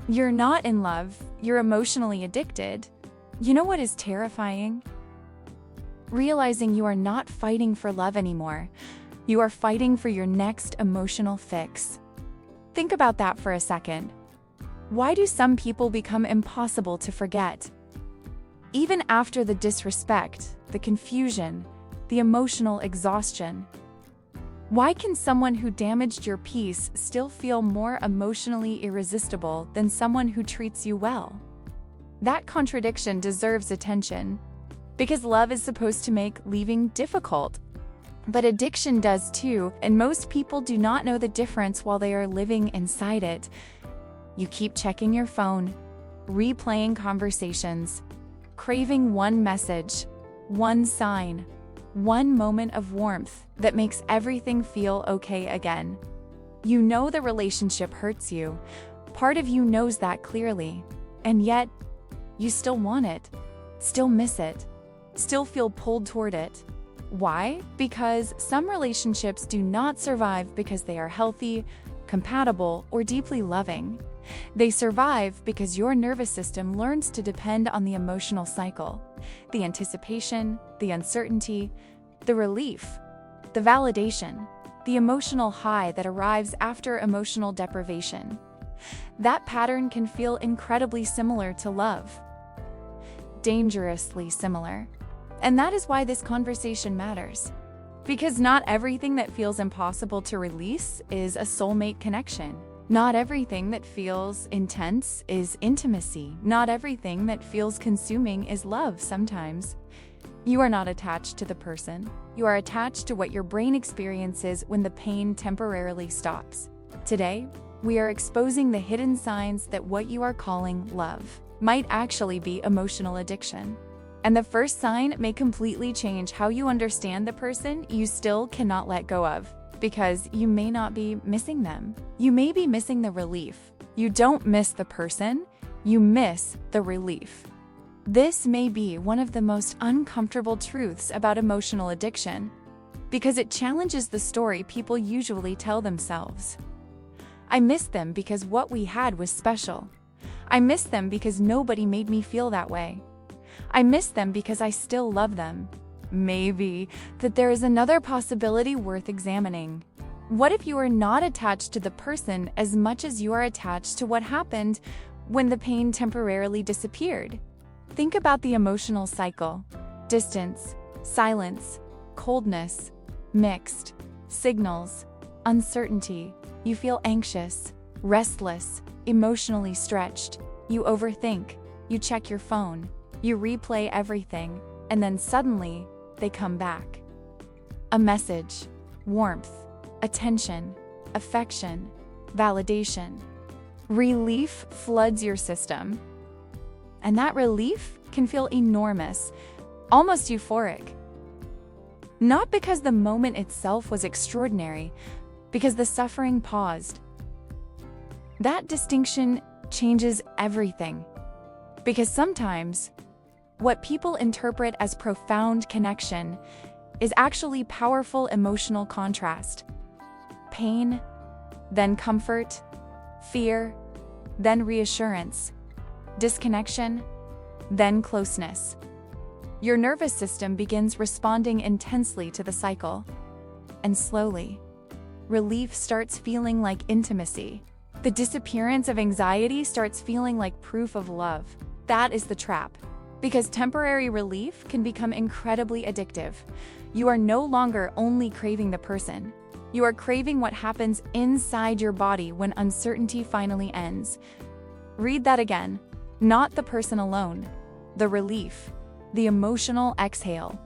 You're not in love, you're emotionally addicted. You know what is terrifying? Realizing you are not fighting for love anymore. You are fighting for your next emotional fix. Think about that for a second. Why do some people become impossible to forget? Even after the disrespect, the confusion, the emotional exhaustion. Why can someone who damaged your peace still feel more emotionally irresistible than someone who treats you well? That contradiction deserves attention, because love is supposed to make leaving difficult. But addiction does too, and most people do not know the difference while they are living inside it. You keep checking your phone, replaying conversations, craving one message, one sign, one moment of warmth that makes everything feel okay again. You know the relationship hurts you. Part of you knows that clearly. And yet, you still want it, still miss it, still feel pulled toward it. Why? Because some relationships do not survive because they are healthy, compatible, or deeply loving. They survive because your nervous system learns to depend on the emotional cycle, the anticipation, the uncertainty, the relief, the validation, the emotional high that arrives after emotional deprivation. That pattern can feel incredibly similar to love. Dangerously similar. And that is why this conversation matters. Because not everything that feels impossible to release is a soulmate connection. Not everything that feels intense is intimacy. Not everything that feels consuming is love sometimes. You are not attached to the person. You are attached to what your brain experiences when the pain temporarily stops. Today, we are exposing the hidden signs that what you are calling love might actually be emotional addiction. And the first sign may completely change how you understand the person you still cannot let go of, because you may not be missing them. You may be missing the relief. You don't miss the person, you miss the relief. This may be one of the most uncomfortable truths about emotional addiction, because it challenges the story people usually tell themselves. I miss them because what we had was special. I miss them because nobody made me feel that way. I miss them because I still love them. Maybe that there is another possibility worth examining. What if you are not attached to the person as much as you are attached to what happened when the pain temporarily disappeared? Think about the emotional cycle. Distance, silence, coldness, mixed, signals, uncertainty. You feel anxious, restless, emotionally stretched. You overthink, you check your phone, you replay everything, and then suddenly, they come back. A message, warmth, attention, affection, validation. Relief floods your system. And that relief can feel enormous, almost euphoric. Not because the moment itself was extraordinary, because the suffering paused. That distinction changes everything. Because sometimes, what people interpret as profound connection is actually powerful emotional contrast. Pain, then comfort, fear, then reassurance, disconnection, then closeness. Your nervous system begins responding intensely to the cycle, and slowly, relief starts feeling like intimacy. The disappearance of anxiety starts feeling like proof of love. That is the trap. Because temporary relief can become incredibly addictive. You are no longer only craving the person. You are craving what happens inside your body when uncertainty finally ends. Read that again. Not the person alone. The relief. The emotional exhale.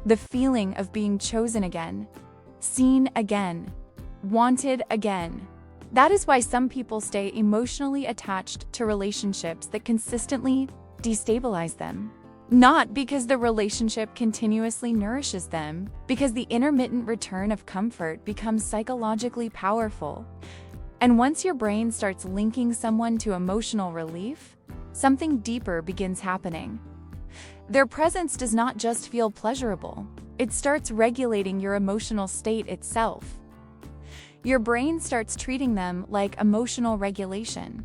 The feeling of being chosen again. Seen again. Wanted again. That is why some people stay emotionally attached to relationships that consistently destabilize them. Not because the relationship continuously nourishes them, because the intermittent return of comfort becomes psychologically powerful. And once your brain starts linking someone to emotional relief, something deeper begins happening. Their presence does not just feel pleasurable, it starts regulating your emotional state itself. Your brain starts treating them like emotional regulation.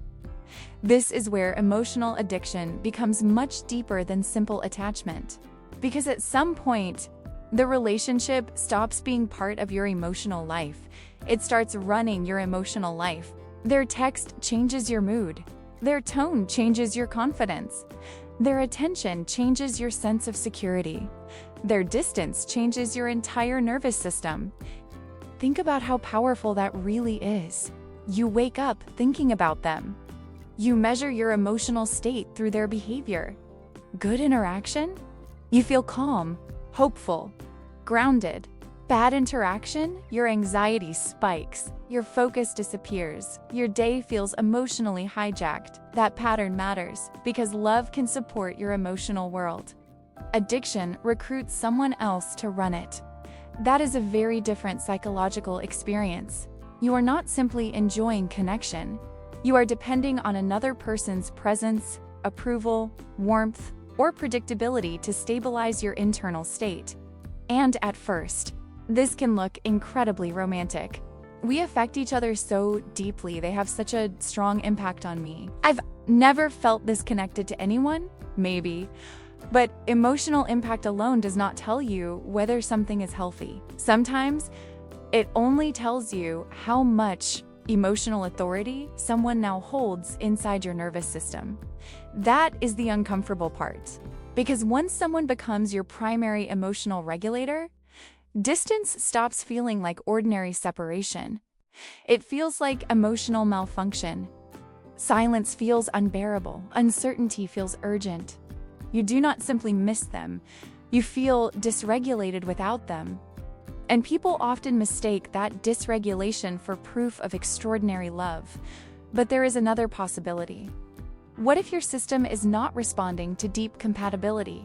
This is where emotional addiction becomes much deeper than simple attachment. Because at some point, the relationship stops being part of your emotional life. It starts running your emotional life. Their text changes your mood. Their tone changes your confidence. Their attention changes your sense of security. Their distance changes your entire nervous system. Think about how powerful that really is. You wake up thinking about them. You measure your emotional state through their behavior. Good interaction? You feel calm, hopeful, grounded. Bad interaction? Your anxiety spikes. Your focus disappears. Your day feels emotionally hijacked. That pattern matters because love can support your emotional world. Addiction recruits someone else to run it. That is a very different psychological experience. You are not simply enjoying connection. You are depending on another person's presence, approval, warmth, or predictability to stabilize your internal state. And at first, this can look incredibly romantic. We affect each other so deeply, they have such a strong impact on me. I've never felt this connected to anyone, maybe, but emotional impact alone does not tell you whether something is healthy. Sometimes, it only tells you how much emotional authority someone now holds inside your nervous system. That is the uncomfortable part. Because once someone becomes your primary emotional regulator, distance stops feeling like ordinary separation. It feels like emotional malfunction. Silence feels unbearable. Uncertainty feels urgent. You do not simply miss them. You feel dysregulated without them. And people often mistake that dysregulation for proof of extraordinary love. But there is another possibility. What if your system is not responding to deep compatibility?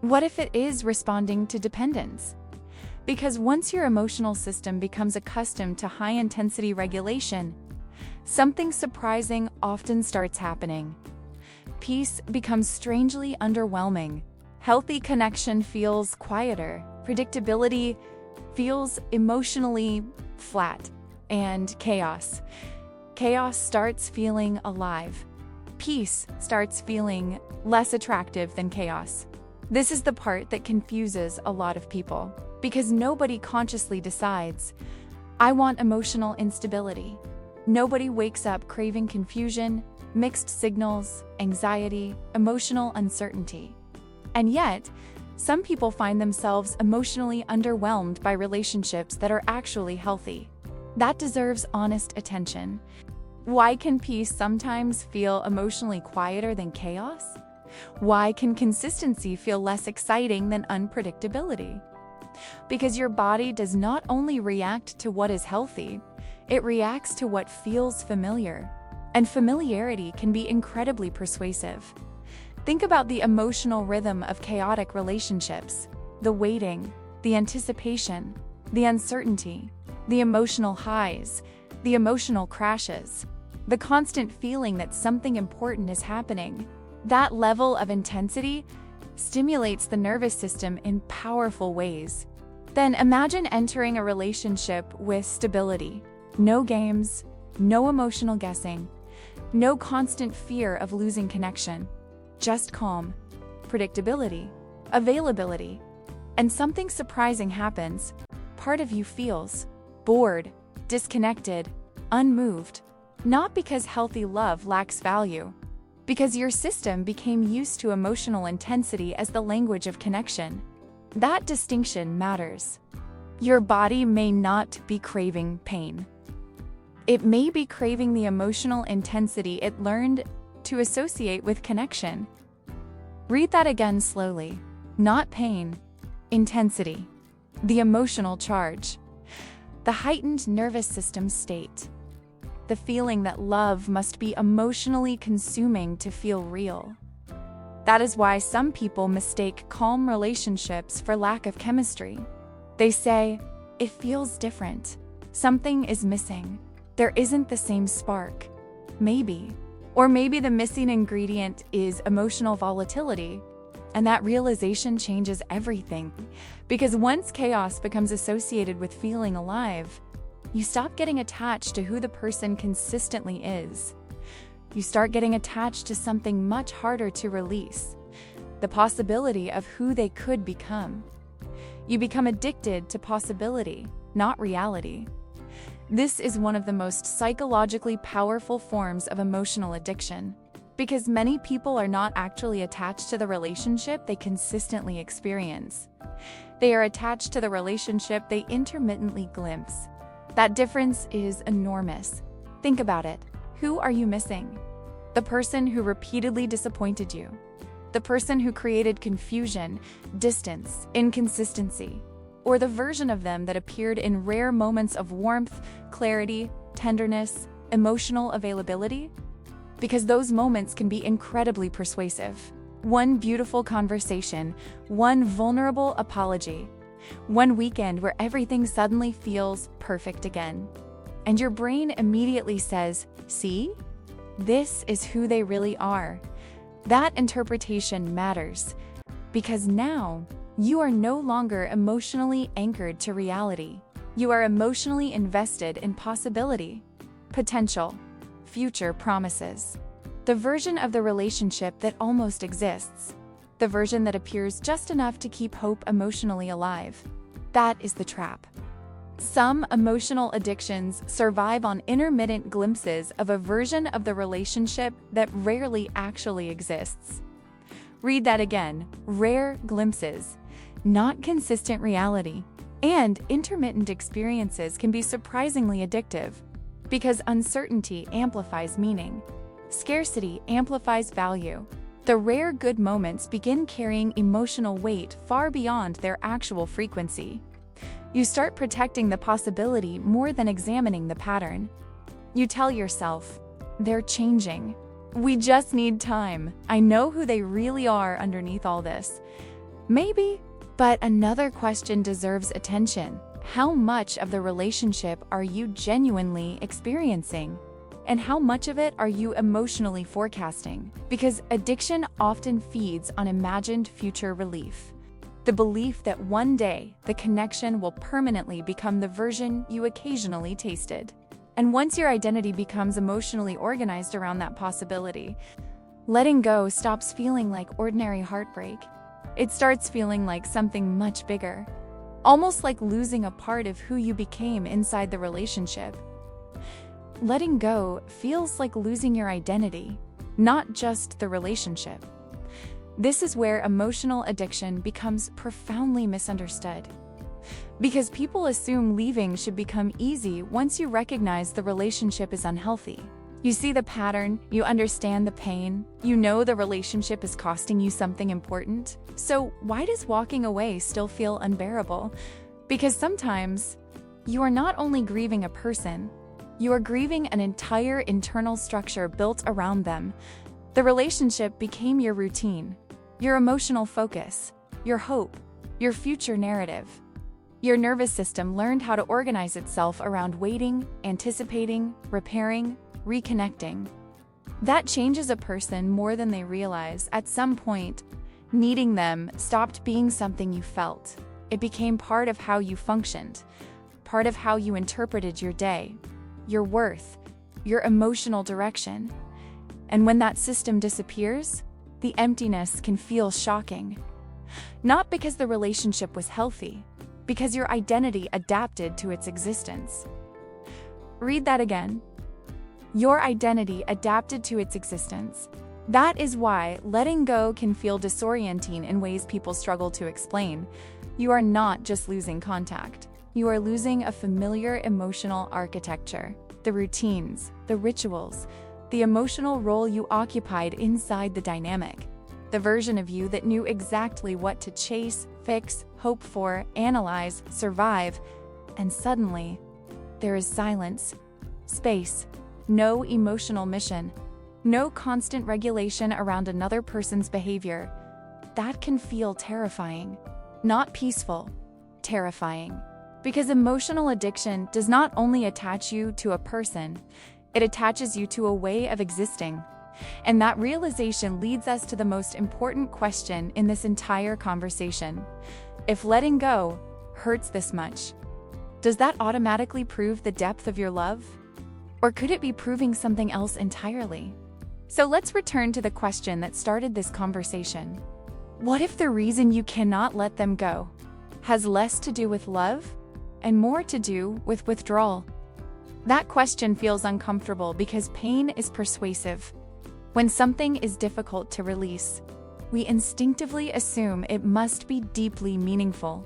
What if it is responding to dependence? Because once your emotional system becomes accustomed to high-intensity regulation, something surprising often starts happening. Peace becomes strangely underwhelming. Healthy connection feels quieter. Predictability feels emotionally flat. And chaos. Chaos starts feeling alive. Peace starts feeling less attractive than chaos. This is the part that confuses a lot of people. Because nobody consciously decides, I want emotional instability. Nobody wakes up craving confusion, mixed signals, anxiety, emotional uncertainty. And yet, some people find themselves emotionally underwhelmed by relationships that are actually healthy. That deserves honest attention. Why can peace sometimes feel emotionally quieter than chaos? Why can consistency feel less exciting than unpredictability? Because your body does not only react to what is healthy, it reacts to what feels familiar. And familiarity can be incredibly persuasive. Think about the emotional rhythm of chaotic relationships: the waiting, the anticipation, the uncertainty, the emotional highs, the emotional crashes, the constant feeling that something important is happening. That level of intensity stimulates the nervous system in powerful ways. Then imagine entering a relationship with stability. No games, no emotional guessing, no constant fear of losing connection. Just calm, predictability, availability. And something surprising happens. Part of you feels bored, disconnected, unmoved. Not because healthy love lacks value, because your system became used to emotional intensity as the language of connection. That distinction matters. Your body may not be craving pain. It may be craving the emotional intensity it learned to associate with connection. Read that again slowly. Not pain, intensity. The emotional charge. The heightened nervous system state. The feeling that love must be emotionally consuming to feel real. That is why some people mistake calm relationships for lack of chemistry. They say, it feels different. Something is missing. There isn't the same spark. Maybe. Or maybe the missing ingredient is emotional volatility. And that realization changes everything. Because once chaos becomes associated with feeling alive, you stop getting attached to who the person consistently is. you start getting attached to something much harder to release, the possibility of who they could become. You become addicted to possibility, not reality. This is one of the most psychologically powerful forms of emotional addiction, because many people are not actually attached to the relationship they consistently experience. They are attached to the relationship they intermittently glimpse. That difference is enormous. Think about it. Who are you missing? The person who repeatedly disappointed you. The person who created confusion, distance, inconsistency. Or the version of them that appeared in rare moments of warmth, clarity, tenderness, emotional availability? Because those moments can be incredibly persuasive. One beautiful conversation, one vulnerable apology, one weekend where everything suddenly feels perfect again. And your brain immediately says, "See? This is who they really are." That interpretation matters, because now you are no longer emotionally anchored to reality. You are emotionally invested in possibility, potential, future promises. The version of the relationship that almost exists. The version that appears just enough to keep hope emotionally alive. That is the trap. Some emotional addictions survive on intermittent glimpses of a version of the relationship that rarely actually exists. Read that again. Rare glimpses, not consistent reality. And intermittent experiences can be surprisingly addictive, because uncertainty amplifies meaning. Scarcity amplifies value. The rare good moments begin carrying emotional weight far beyond their actual frequency. You start protecting the possibility more than examining the pattern. You tell yourself, "They're changing. We just need time. I know who they really are underneath all this." Maybe, but another question deserves attention. How much of the relationship are you genuinely experiencing? And how much of it are you emotionally forecasting? Because addiction often feeds on imagined future relief. The belief that one day the connection will permanently become the version you occasionally tasted. And once your identity becomes emotionally organized around that possibility, letting go stops feeling like ordinary heartbreak. It starts feeling like something much bigger, almost like losing a part of who you became inside the relationship. Letting go feels like losing your identity, not just the relationship. This is where emotional addiction becomes profoundly misunderstood. Because people assume leaving should become easy once you recognize the relationship is unhealthy. You see the pattern, you understand the pain, you know the relationship is costing you something important. So why does walking away still feel unbearable? Because sometimes you are not only grieving a person, you are grieving an entire internal structure built around them. The relationship became your routine, your emotional focus, your hope, your future narrative. Your nervous system learned how to organize itself around waiting, anticipating, repairing, reconnecting. That changes a person more than they realize. At some point, needing them stopped being something you felt. It became part of how you functioned, part of how you interpreted your day, your worth, your emotional direction. And when that system disappears, the emptiness can feel shocking. Not because the relationship was healthy, because your identity adapted to its existence. Read that again. Your identity adapted to its existence. That is why letting go can feel disorienting in ways people struggle to explain. You are not just losing contact. You are losing a familiar emotional architecture, the routines, the rituals, the emotional role you occupied inside the dynamic, the version of you that knew exactly what to chase, fix, hope for, analyze, survive, and suddenly, there is silence, space, no emotional mission, no constant regulation around another person's behavior. That can feel terrifying, not peaceful, terrifying. Because emotional addiction does not only attach you to a person, it attaches you to a way of existing. And that realization leads us to the most important question in this entire conversation. If letting go hurts this much, does that automatically prove the depth of your love? Or could it be proving something else entirely? So let's return to the question that started this conversation. What if the reason you cannot let them go has less to do with love and more to do with withdrawal? That question feels uncomfortable because pain is persuasive. When something is difficult to release, we instinctively assume it must be deeply meaningful,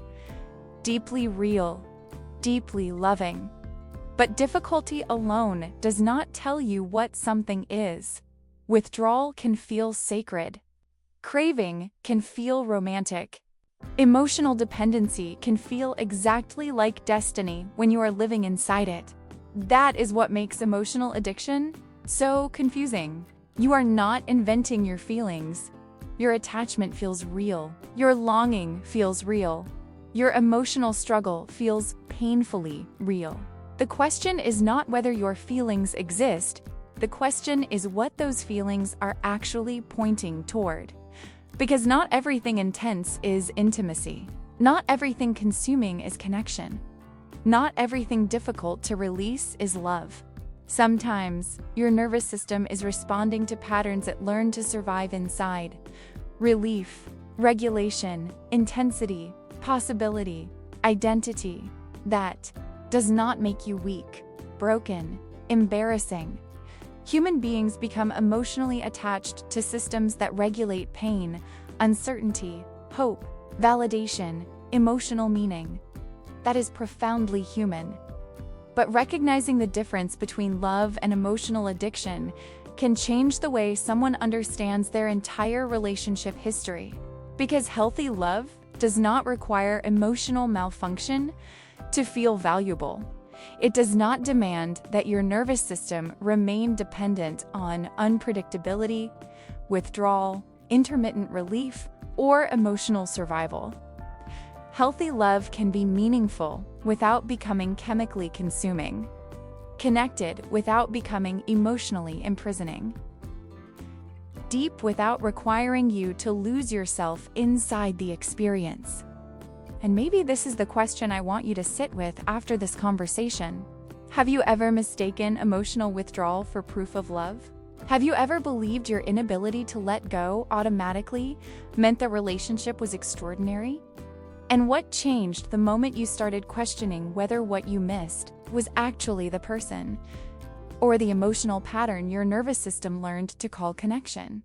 deeply real, deeply loving. But difficulty alone does not tell you what something is. Withdrawal can feel sacred. Craving can feel romantic. Emotional dependency can feel exactly like destiny when you are living inside it. That is what makes emotional addiction so confusing. You are not inventing your feelings. Your attachment feels real. Your longing feels real. Your emotional struggle feels painfully real. The question is not whether your feelings exist. The question is what those feelings are actually pointing toward. Because not everything intense is intimacy. Not everything consuming is connection. Not everything difficult to release is love. Sometimes, your nervous system is responding to patterns it learned to survive inside. Relief, regulation, intensity, possibility, identity. That does not make you weak, broken, embarrassing. Human beings become emotionally attached to systems that regulate pain, uncertainty, hope, validation, emotional meaning. That is profoundly human. But recognizing the difference between love and emotional addiction can change the way someone understands their entire relationship history. Because healthy love does not require emotional malfunction to feel valuable. It does not demand that your nervous system remain dependent on unpredictability, withdrawal, intermittent relief, or emotional survival. Healthy love can be meaningful without becoming chemically consuming, connected without becoming emotionally imprisoning, deep without requiring you to lose yourself inside the experience. And maybe this is the question I want you to sit with after this conversation. Have you ever mistaken emotional withdrawal for proof of love? Have you ever believed your inability to let go automatically meant the relationship was extraordinary? And what changed the moment you started questioning whether what you missed was actually the person, or the emotional pattern your nervous system learned to call connection?